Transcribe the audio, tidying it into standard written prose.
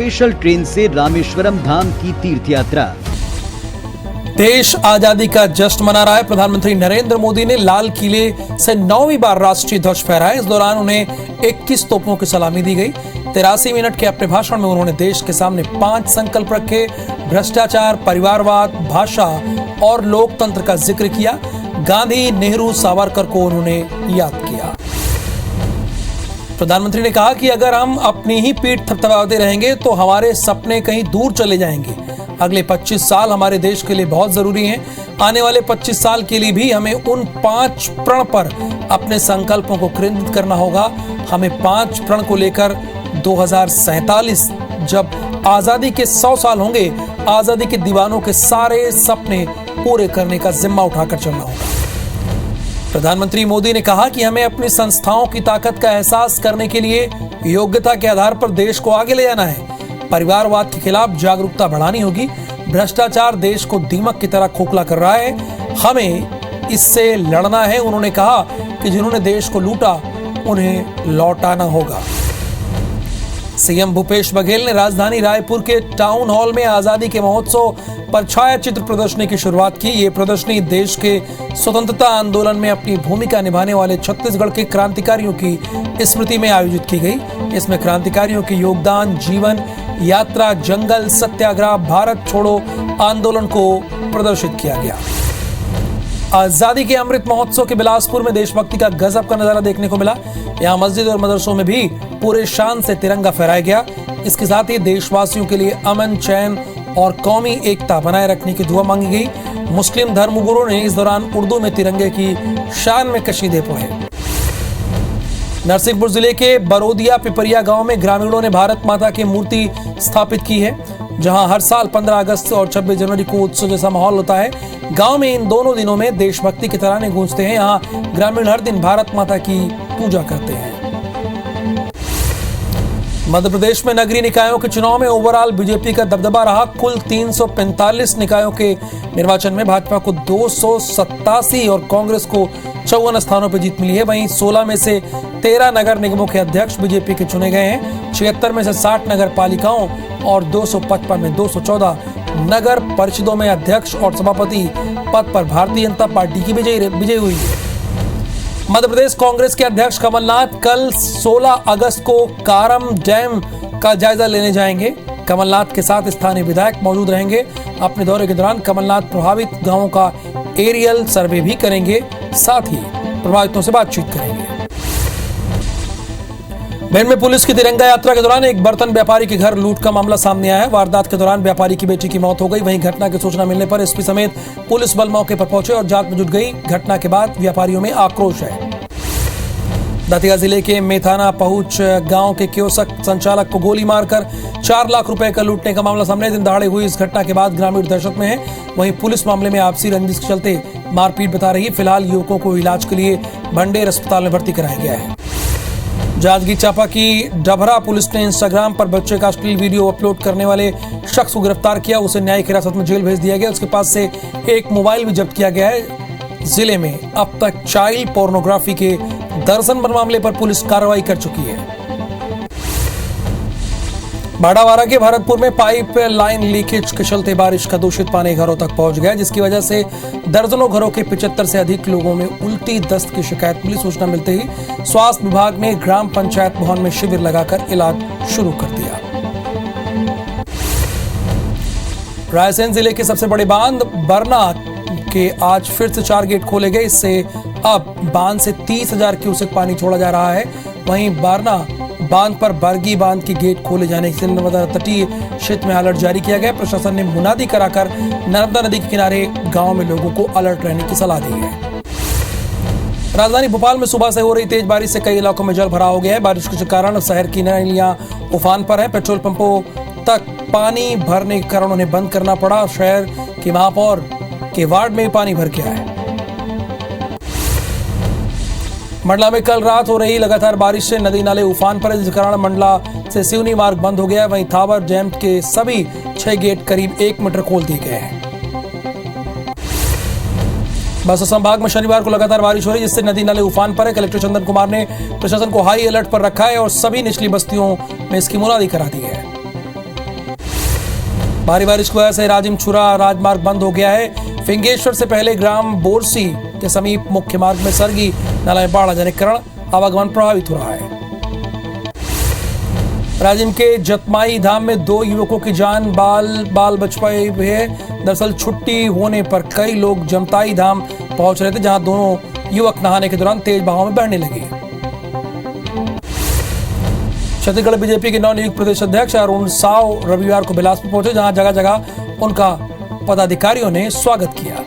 Special train से रामेश्वरम धाम की तीर्थ यात्रा। देश आजादी का जश्न मना रहा है। प्रधानमंत्री नरेंद्र मोदी ने लाल किले से 9वीं बार राष्ट्रीय ध्वज फहराया। इस दौरान उन्हें 21 तोपों की सलामी दी गई। 83 मिनट के अपने भाषण में उन्होंने देश के सामने 5 संकल्प रखे। भ्रष्टाचार, परिवारवाद, भाषा और लोकतंत्र का जिक्र किया। गांधी, नेहरू, सावरकर को उन्होंने याद किया। प्रधानमंत्री ने कहा कि अगर हम अपनी ही पीठ थपथपाते रहेंगे तो हमारे सपने कहीं दूर चले जाएंगे। अगले 25 साल हमारे देश के लिए बहुत जरूरी हैं। आने वाले 25 साल के लिए भी हमें उन 5 प्रण पर अपने संकल्पों को केंद्रित करना होगा। हमें 5 प्रण को लेकर 2047 जब आजादी के 100 साल होंगे, आजादी के दीवानों के सारे सपने पूरे करने का जिम्मा उठाकर चलना होगा। प्रधानमंत्री मोदी ने कहा कि हमें अपनी संस्थाओं की ताकत का एहसास करने के लिए योग्यता के आधार पर देश को आगे ले जाना है। परिवारवाद के खिलाफ जागरूकता बढ़ानी होगी। भ्रष्टाचार देश को दीमक की तरह खोखला कर रहा है, हमें इससे लड़ना है। उन्होंने कहा कि जिन्होंने देश को लूटा उन्हें लौटाना होगा। सीएम भूपेश बघेल ने राजधानी रायपुर के टाउन हॉल में आजादी के महोत्सव पर छायाचित्र प्रदर्शनी की शुरुआत की। ये प्रदर्शनी देश के स्वतंत्रता आंदोलन में अपनी भूमिका निभाने वाले छत्तीसगढ़ के क्रांतिकारियों की स्मृति में आयोजित की गई। इसमें क्रांतिकारियों के योगदान, जीवन यात्रा, जंगल सत्याग्रह, भारत छोड़ो आंदोलन को प्रदर्शित किया गया। आजादी के अमृत महोत्सव के बिलासपुर में देशभक्ति का गजब का नजारा देखने को मिला। यहाँ मस्जिद और मदरसों में भी पूरे शान से तिरंगा फहराया गया। इसके साथ ही देशवासियों के लिए अमन, चैन और कौमी एकता बनाए रखने की दुआ मांगी गई। मुस्लिम धर्मगुरुओं ने इस दौरान उर्दू में तिरंगे की शान में कसीदे पढ़े। नरसिंहपुर जिले के बरोदिया पिपरिया गांव में ग्रामीणों ने भारत माता की मूर्ति स्थापित की है, जहां हर साल 15 अगस्त और 26 जनवरी को उत्सव जैसा माहौल होता है। गांव में इन दोनों दिनों में देशभक्ति के तराने गूंजते हैं। यहाँ ग्रामीण हर दिन भारत माता की पूजा करते हैं। मध्य प्रदेश में नगरीय निकायों के चुनाव में ओवरऑल बीजेपी का दबदबा रहा। कुल 345 निकायों के निर्वाचन में भाजपा को 287 और कांग्रेस को 54 स्थानों पर जीत मिली है। वहीं 16 में से 13 नगर निगमों के अध्यक्ष बीजेपी के चुने गए हैं। 76 में से 60 नगर पालिकाओं और 255 में 214 नगर परिषदों में अध्यक्ष और सभापति पद पर भारतीय जनता पार्टी की विजयी हुई है। मध्य प्रदेश कांग्रेस के अध्यक्ष कमलनाथ कल 16 अगस्त को कारम डैम का जायजा लेने जाएंगे। कमलनाथ के साथ स्थानीय विधायक मौजूद रहेंगे। अपने दौरे के दौरान कमलनाथ प्रभावित गांवों का एरियल सर्वे भी करेंगे, साथ ही प्रभावितों से बातचीत करेंगे। भिंड में पुलिस की तिरंगा यात्रा के दौरान एक बर्तन व्यापारी के घर लूट का मामला सामने आया है। वारदात के दौरान व्यापारी की बेटी की मौत हो गई। वहीं घटना की सूचना मिलने पर एसपी समेत पुलिस बल मौके पर पहुंचे और जांच में जुट गई। घटना के बाद व्यापारियों में आक्रोश है। दतिया जिले के मेथाना पहुंच गांव के कियोस्क संचालक को गोली मारकर 4 लाख रुपए का लूटने का मामला सामने दिन दहाड़े हुई। इस घटना के बाद ग्रामीण दहशत में है। वहीं पुलिस मामले में आपसी रंजिश के चलते मारपीट बता रही है। फिलहाल युवकों को इलाज के लिए भंडेर अस्पताल में भर्ती कराया गया है। जांजगीर चांपा की डभरा पुलिस ने इंस्टाग्राम पर बच्चे का अश्लील वीडियो अपलोड करने वाले शख्स को गिरफ्तार किया। उसे न्यायिक हिरासत में जेल भेज दिया गया। उसके पास से एक मोबाइल भी जब्त किया गया है। जिले में अब तक चाइल्ड पोर्नोग्राफी के दर्जन भर मामले पर पुलिस कार्रवाई कर चुकी है। बाड़ावारा के भरतपुर में पाइप लाइन लीकेज के चलते बारिश का दूषित पानी घरों तक पहुंच गया, जिसकी वजह से दर्जनों घरों के 75 से अधिक लोगों में उल्टी दस्त की शिकायत मिली। सूचना मिलते ही स्वास्थ्य विभाग ने ग्राम पंचायत भवन में शिविर लगाकर इलाज शुरू कर दिया। रायसेन जिले के सबसे बड़े बांध बरना के आज फिर से 4 गेट खोले गए। इससे अब बांध से 30,000 क्यूसेक पानी छोड़ा जा रहा है। वहीं बारना बांध पर बरगी बांध के गेट खोले जाने से नर्मदा तटीय क्षेत्र में अलर्ट जारी किया गया। प्रशासन ने मुनादी कराकर नर्मदा नदी के किनारे गांव में लोगों को अलर्ट रहने की सलाह दी है। राजधानी भोपाल में सुबह से हो रही तेज बारिश से कई इलाकों में जल भराव हो गया है। बारिश के कारण शहर की नालियां उफान पर हैं। पेट्रोल पंपों तक पानी भरने के कारण उन्हें बंद करना पड़ा। शहर के महापौर के वार्ड में पानी भर गया है। मंडला में कल रात हो रही लगातार बारिश से नदी नाले उफान पर है, जिस कारण मंडला से सिवनी मार्ग बंद हो गया है। वहीं थावर डैम के सभी 6 गेट करीब 1 मीटर खोल दिए गए हैं। बस्तर संभाग में शनिवार को लगातार बारिश हो रही है, जिससे नदी नाले उफान पर है। कलेक्टर चंदन कुमार ने प्रशासन को हाई अलर्ट पर रखा है और सभी निचली बस्तियों में इसकी मुनादी करा दी है। भारी बारिश की वजह से राजिमछुरा राजमार्ग बंद हो गया है। फिंगेश्वर से पहले ग्राम बोरसी के समीप मुख्य मार्ग में सरगी नाला में बाढ़ आ जाने के कारण आवागमन प्रभावित हो रहा है। राजिम के जतमाई धाम में 2 युवकों की जान बाल बच पाई हुई है। दरअसल छुट्टी होने पर कई लोग जमताई धाम पहुंच रहे थे, जहां दोनों युवक नहाने के दौरान तेज बहाव में बहने लगे। छत्तीसगढ़ बीजेपी के नवनियुक्त प्रदेश अध्यक्ष अरुण साव रविवार को बिलासपुर पहुंचे, जहां जगह जगह उनका पदाधिकारियों ने स्वागत किया।